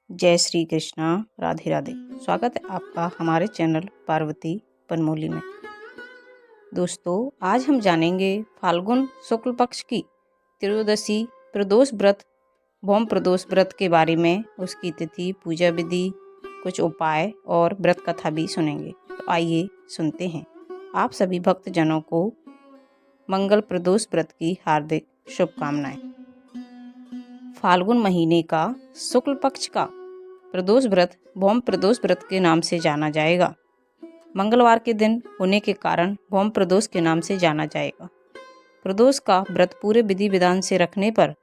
जय श्री कृष्णा। राधे राधे। स्वागत है आपका हमारे चैनल पार्वती पनमोली में। दोस्तों, आज हम जानेंगे फाल्गुन शुक्ल पक्ष की त्रयोदशी प्रदोष व्रत भौम प्रदोष व्रत के बारे में, उसकी तिथि, पूजा विधि, कुछ उपाय और व्रत कथा भी सुनेंगे। तो आइए सुनते हैं। आप सभी भक्तजनों को मंगल प्रदोष व्रत की हार्दिक शुभकामनाएं। फाल्गुन महीने का शुक्ल पक्ष का प्रदोष व्रत भौम प्रदोष व्रत के नाम से जाना जाएगा। मंगलवार के दिन होने के कारण भौम प्रदोष के नाम से जाना जाएगा। प्रदोष का व्रत पूरे विधि विधान से रखने पर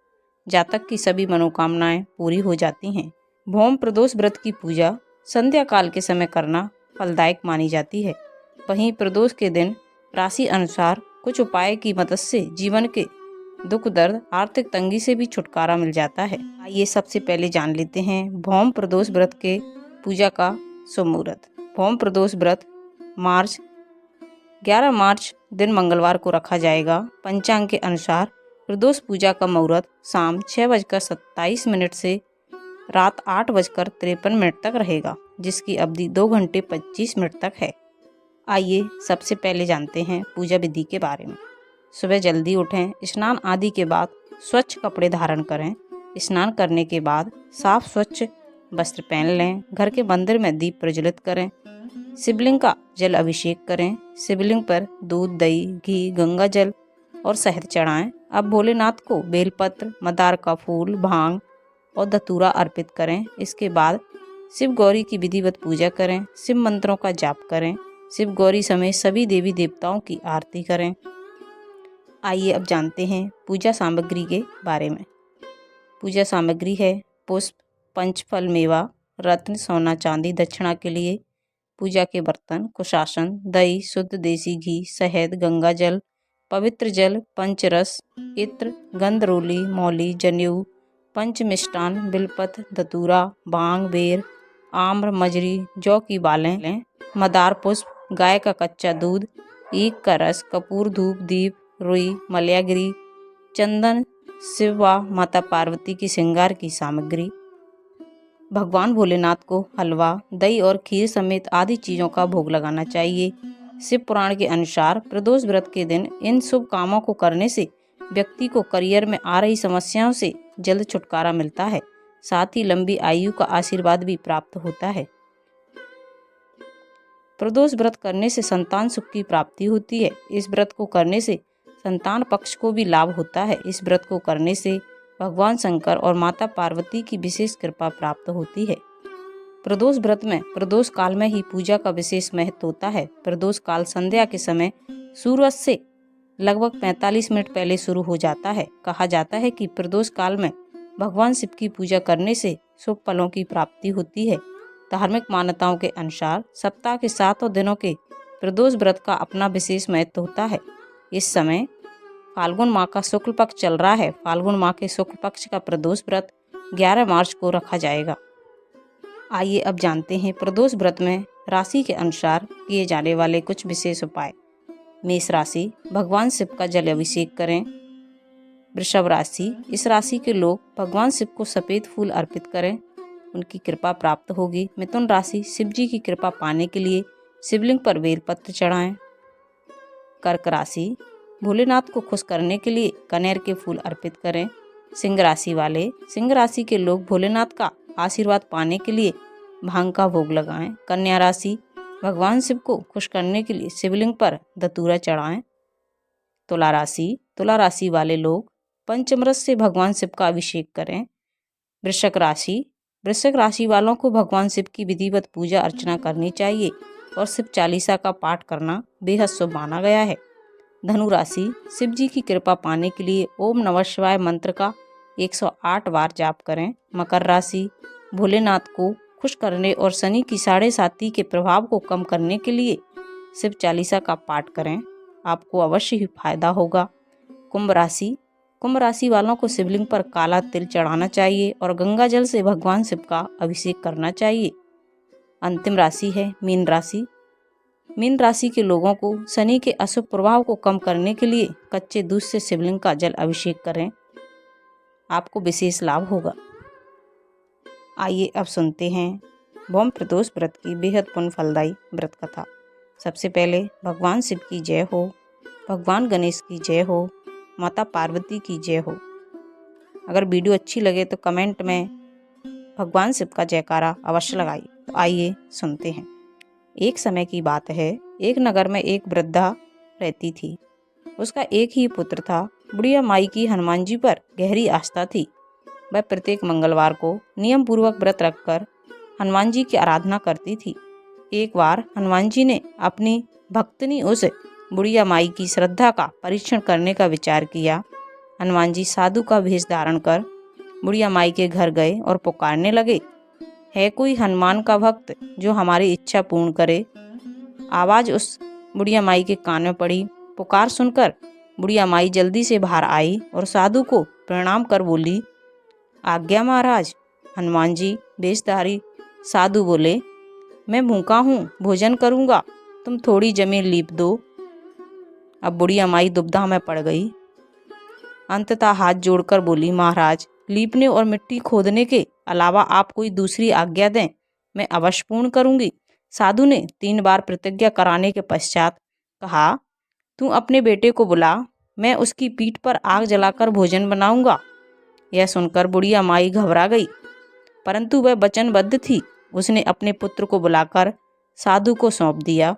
जातक की सभी मनोकामनाएं पूरी हो जाती हैं। भौम प्रदोष व्रत की पूजा संध्या काल के समय करना फलदायक मानी जाती है। वहीं प्रदोष के दिन राशि अनुसार कुछ उपाय की मदद से जीवन के दुख दर्द आर्थिक तंगी से भी छुटकारा मिल जाता है। आइए सबसे पहले जान लेते हैं भौम प्रदोष व्रत के पूजा का शुभ मुहूर्त। भौम प्रदोष व्रत 11 मार्च दिन मंगलवार को रखा जाएगा। पंचांग के अनुसार प्रदोष पूजा का मुहूर्त शाम 6:27 से रात 8:53 तक रहेगा, जिसकी अवधि 2 घंटे 25 मिनट तक है। आइए सबसे पहले जानते हैं पूजा विधि के बारे में। सुबह जल्दी उठें, स्नान आदि के बाद स्वच्छ कपड़े धारण करें। स्नान करने के बाद साफ स्वच्छ वस्त्र पहन लें। घर के मंदिर में दीप प्रज्वलित करें। शिवलिंग का जल अभिषेक करें। शिवलिंग पर दूध, दही, घी, गंगा जल और शहद चढ़ाएं। अब भोलेनाथ को बेलपत्र, मंदार का फूल, भांग और धतूरा अर्पित करें। इसके बाद शिव गौरी की विधिवत पूजा करें। शिव मंत्रों का जाप करें। शिव गौरी समेत सभी देवी देवताओं की आरती करें। आइए अब जानते हैं पूजा सामग्री के बारे में। पूजा सामग्री है पुष्प, पंचफल, मेवा, रत्न, सोना, चांदी दक्षिणा के लिए। पूजा के बर्तन, कुशासन, दही, शुद्ध देसी घी, शहद, गंगा जल, पवित्र जल, पंचरस, इत्र, गंधरोली, मौली, जनेऊ, पंच मिष्टान, बिलपत्र, धतूरा, भांग, बेर, आम्र, मजरी, जौ की बालें, मदार पुष्प, गाय का कच्चा दूध, ईख का रस, कपूर, धूप, दीप, रुई, मलयागिरी, चंदन, शिव व माता पार्वती की श्रृंगार की सामग्री। भगवान भोलेनाथ को हलवा, दही और खीर समेत आदि चीज़ों का भोग लगाना चाहिए। शिव पुराण के अनुसार प्रदोष व्रत के दिन इन शुभ कामों को करने से व्यक्ति को करियर में आ रही समस्याओं से जल्द छुटकारा मिलता है। साथ ही लंबी आयु का आशीर्वाद भी प्राप्त होता है। प्रदोष व्रत करने से संतान सुख की प्राप्ति होती है। इस व्रत को करने से संतान पक्ष को भी लाभ होता है। इस व्रत को करने से भगवान शंकर और माता पार्वती की विशेष कृपा प्राप्त होती है। प्रदोष व्रत में प्रदोष काल में ही पूजा का विशेष महत्व होता है। प्रदोष काल संध्या के समय सूर्य से लगभग 45 मिनट पहले शुरू हो जाता है। कहा जाता है कि प्रदोष काल में भगवान शिव की पूजा करने से शुभ फलों की प्राप्ति होती है। धार्मिक मान्यताओं के अनुसार सप्ताह के 7 दिनों के प्रदोष व्रत का अपना विशेष महत्व होता है। इस समय फाल्गुन माह का शुक्ल पक्ष चल रहा है। फाल्गुन माह के शुक्ल पक्ष का प्रदोष व्रत 11 मार्च को रखा जाएगा। आइए अब जानते हैं प्रदोष व्रत में राशि के अनुसार किए जाने वाले कुछ विशेष उपाय। मेष राशि, भगवान शिव का जल अभिषेक करें। वृषभ राशि, इस राशि के लोग भगवान शिव को सफ़ेद फूल अर्पित करें, उनकी कृपा प्राप्त होगी। मिथुन राशि, शिव जी की कृपा पाने के लिए शिवलिंग पर बेलपत्र चढ़ाएं। कर्क राशि, भोलेनाथ को खुश करने के लिए कनेर के फूल अर्पित करें। सिंह राशि वाले, सिंह राशि के लोग भोलेनाथ का आशीर्वाद पाने के लिए भांग का भोग लगाएं। कन्या राशि, भगवान शिव को खुश करने के लिए शिवलिंग पर धतूरा चढ़ाएं। तुला राशि, तुला राशि वाले लोग पंचमृत से भगवान शिव का अभिषेक करें। वृश्चिक राशि, वृश्चिक राशि वालों को भगवान शिव की विधिवत पूजा अर्चना करनी चाहिए और शिव चालीसा का पाठ करना बेहद शुभ माना गया है। धनु राशि, शिव जी की कृपा पाने के लिए ओम नमः शिवाय मंत्र का 108 बार जाप करें। मकर राशि, भोलेनाथ को खुश करने और शनि की 7.5 के प्रभाव को कम करने के लिए शिव चालीसा का पाठ करें, आपको अवश्य ही फायदा होगा। कुंभ राशि, कुंभ राशि वालों को शिवलिंग पर काला तिल चढ़ाना चाहिए और गंगा जल से भगवान शिव का अभिषेक करना चाहिए। अंतिम राशि है मीन राशि। मीन राशि के लोगों को शनि के अशुभ प्रभाव को कम करने के लिए कच्चे दूध से शिवलिंग का जल अभिषेक करें, आपको विशेष लाभ होगा। आइए अब सुनते हैं भौम प्रदोष व्रत की बेहद पुण्य फलदायी व्रत कथा। सबसे पहले भगवान शिव की जय हो, भगवान गणेश की जय हो, माता पार्वती की जय हो। अगर वीडियो अच्छी लगे तो कमेंट में भगवान शिव का जयकारा अवश्य लगाइए। तो आइए सुनते हैं। एक समय की बात है, एक नगर में एक वृद्धा रहती थी। उसका एक ही पुत्र था। बुढ़िया माई की हनुमान जी पर गहरी आस्था थी। वह प्रत्येक मंगलवार को नियम पूर्वक व्रत रखकर हनुमान जी की आराधना करती थी। एक बार हनुमान जी ने अपनी भक्तनी उस बुढ़िया माई की श्रद्धा का परीक्षण करने का विचार किया। हनुमान जी साधु का भेष धारण कर बुढ़िया माई के घर गए और पुकारने लगे, है कोई हनुमान का भक्त जो हमारी इच्छा पूर्ण करे। आवाज उस बुढ़िया माई के कान में पड़ी। पुकार सुनकर बुढ़िया माई जल्दी से बाहर आई और साधु को प्रणाम कर बोली, आज्ञा महाराज। हनुमान जी वेशधारी साधु बोले, मैं भूखा हूँ, भोजन करूँगा, तुम थोड़ी जमीन लीप दो। अब बुढ़िया माई दुविधा में पड़ गई। अंततः हाथ जोड़कर बोली, महाराज, लीपने और मिट्टी खोदने के अलावा आप कोई दूसरी आज्ञा दें, मैं अवश्य पूर्ण करूँगी। साधु ने 3 बार प्रतिज्ञा कराने के पश्चात कहा, तू अपने बेटे को बुला, मैं उसकी पीठ पर आग जलाकर भोजन बनाऊंगा। यह सुनकर बुढ़िया माई घबरा गई, परंतु वह वचनबद्ध थी। उसने अपने पुत्र को बुलाकर साधु को सौंप दिया।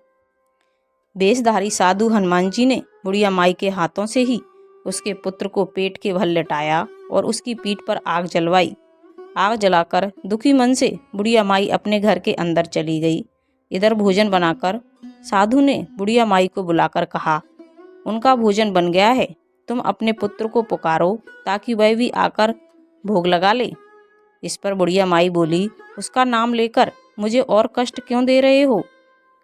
वेशधारी साधु हनुमान जी ने बुढ़िया माई के हाथों से ही उसके पुत्र को पेट के बल लिटाया और उसकी पीठ पर आग जलवाई। आग जलाकर दुखी मन से बुढ़िया माई अपने घर के अंदर चली गई। इधर भोजन बनाकर साधु ने बुढ़िया माई को बुलाकर कहा, उनका भोजन बन गया है, तुम अपने पुत्र को पुकारो ताकि वह भी आकर भोग लगा ले। इस पर बुढ़िया माई बोली, उसका नाम लेकर मुझे और कष्ट क्यों दे रहे हो।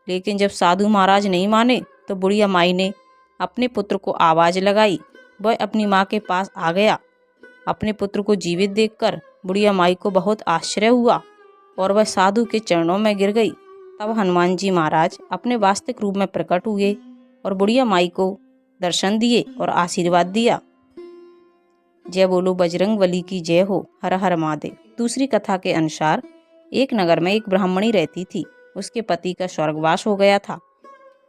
लेकिन जब साधु महाराज नहीं माने तो बुढ़िया माई ने अपने पुत्र को आवाज लगाई। वह अपनी माँ के पास आ गया। अपने पुत्र को जीवित देखकर बुढ़िया माई को बहुत आश्चर्य हुआ और वह साधु के चरणों में गिर गई। तब हनुमान जी महाराज अपने वास्तविक रूप में प्रकट हुए और बुढ़िया माई को दर्शन दिए और आशीर्वाद दिया। जय बोलो बजरंगबली की जय हो, हर हर महादेव। दूसरी कथा के अनुसार एक नगर में एक ब्राह्मणी रहती थी। उसके पति का स्वर्गवास हो गया था।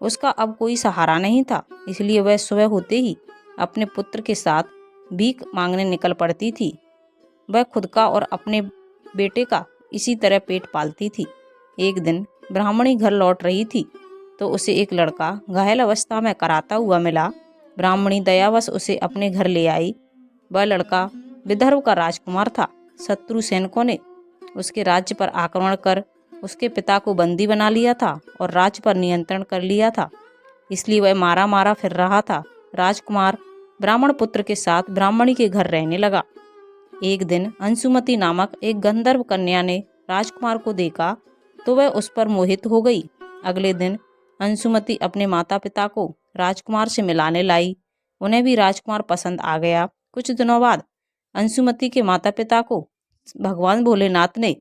उसका अब कोई सहारा नहीं था, इसलिए वह सुबह होते ही अपने पुत्र के साथ भीख मांगने निकल पड़ती थी। वह खुद का और अपने बेटे का इसी तरह पेट पालती थी। एक दिन ब्राह्मणी घर लौट रही थी तो उसे एक लड़का घायल अवस्था में कराता हुआ मिला। ब्राह्मणी दयावश उसे अपने घर ले आई। वह लड़का विदर्भ का राजकुमार था। शत्रु सैनिकों ने उसके राज्य पर आक्रमण कर उसके पिता को बंदी बना लिया था और राज्य पर नियंत्रण कर लिया था, इसलिए वह मारा मारा फिर रहा था। राजकुमार ब्राह्मण पुत्र के साथ ब्राह्मणी के घर रहने लगा। एक दिन अंशुमति नामक एक गंधर्व कन्या ने राजकुमार को देखा तो वह उस पर मोहित हो गई। अगले दिन अंशुमति अपने माता पिता को राजकुमार से मिलाने लाई। उन्हें भी राजकुमार पसंद आ गया। कुछ दिनों बाद अंशुमति के माता पिता को भगवान भोलेनाथ ने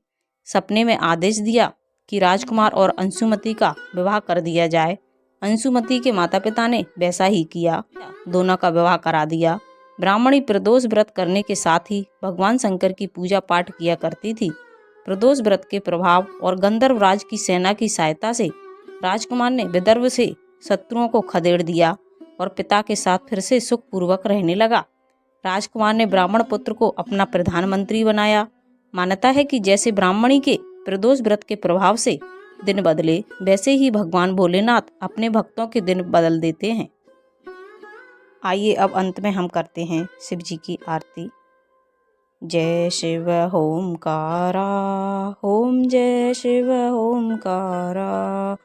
सपने में आदेश दिया कि राजकुमार और अंशुमति का विवाह कर दिया जाए। अंशुमति के माता पिता ने वैसा ही किया, दोनों का विवाह करा दिया। ब्राह्मणी प्रदोष व्रत करने के साथ ही भगवान शंकर की पूजा पाठ किया करती थी। प्रदोष व्रत के प्रभाव और गंधर्व राज की सेना की सहायता से राजकुमार ने विदर्भ से शत्रुओं को खदेड़ दिया और पिता के साथ फिर से सुखपूर्वक रहने लगा। राजकुमार ने ब्राह्मण पुत्र को अपना प्रधानमंत्री बनाया। मान्यता है कि जैसे ब्राह्मणी के प्रदोष व्रत के प्रभाव से दिन बदले, वैसे ही भगवान भोलेनाथ अपने भक्तों के दिन बदल देते हैं। आइए अब अंत में हम करते हैं शिव जी की आरती। जय शिव ओमकारा, ओम जय शिव ओमकारा।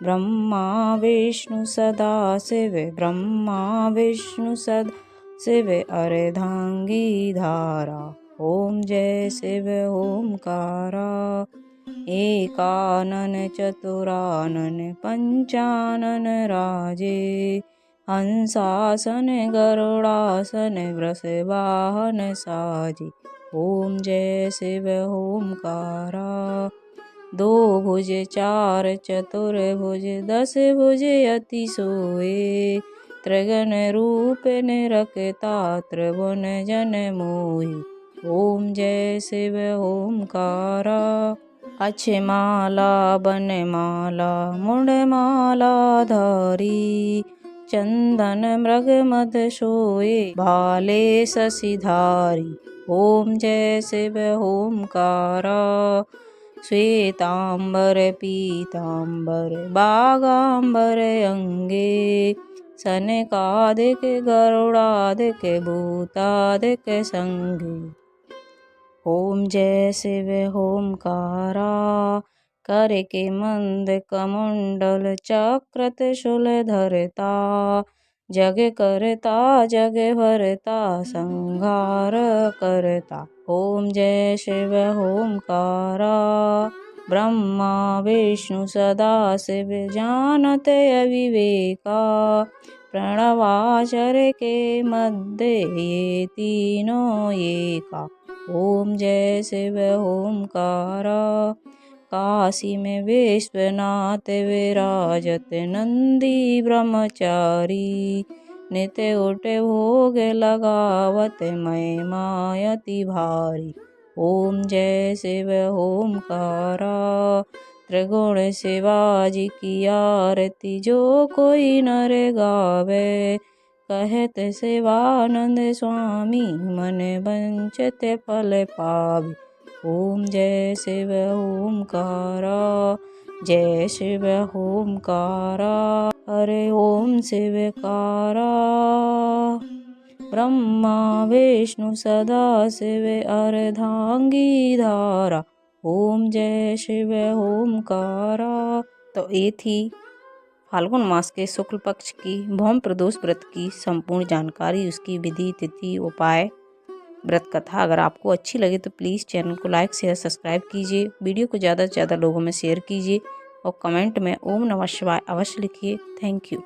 ब्रह्मा विष्णु सदा शिव, ब्रह्मा विष्णु सदा शिव, अर्धांगी धारा। ओम जय शिव ओमकारा। एकानन चतुरानन पंचानन राजे, हंसासन गरुड़ासन वृषवाहन साजे। ओम जय शिव ओमकारा। 2 भुज 4 चतुर्भुज 10 भुज अति सोए, त्रिगण रूप निरखता त्रिभुवन जन मोहि। ओम जय शिव ओमकारा। अक्षमाला बनमाला मुंडमाला धारी, चंदन मृग मद सोए भाले शशिधारी। ओम जय शिव ओमकारा। श्वेतांबर पीतांबर बागांबर अंगे, सनकादिक गरुड़ादिक भूतादिक संगे। ओम जय शिव ओमकारा। कर के मंद कमंडल चक्र त्रिशूल धरता, जग करता जग भरता संहार करता। ओम जय शिव ओमकारा। ब्रह्मा विष्णु सदा शिव जानत अविवेका, प्रणवाचर के मध्य ये तीनों एका। ओम जय शिव ओमकारा। काशी में विश्वनाथ विराजत नंदी ब्रह्मचारी, नित्य उठ भोग लगावत महिमायति भारी। ओम जय शिव ओमकारा। त्रिगुण शिवाजी की आरती जो कोई नर गावे, कहत शिवानंद स्वामी मन वंचित फल पावे। ओम जय शिव ओमकारा। जय शिव ओमकारा। हरे ओम शिवकारा। ब्रह्मा विष्णु सदा शिव अर्धांगी धारा। ओम जय शिव ओमकारा। तो ये थी फाल्गुन मास के शुक्ल पक्ष की भौम प्रदोष व्रत की संपूर्ण जानकारी, उसकी विधि तिथि उपाय व्रत कथा। अगर आपको अच्छी लगे तो प्लीज़ चैनल को लाइक शेयर सब्सक्राइब कीजिए, वीडियो को ज़्यादा से ज़्यादा लोगों में शेयर कीजिए और कमेंट में ओम नमः शिवाय अवश्य लिखिए। Thank you.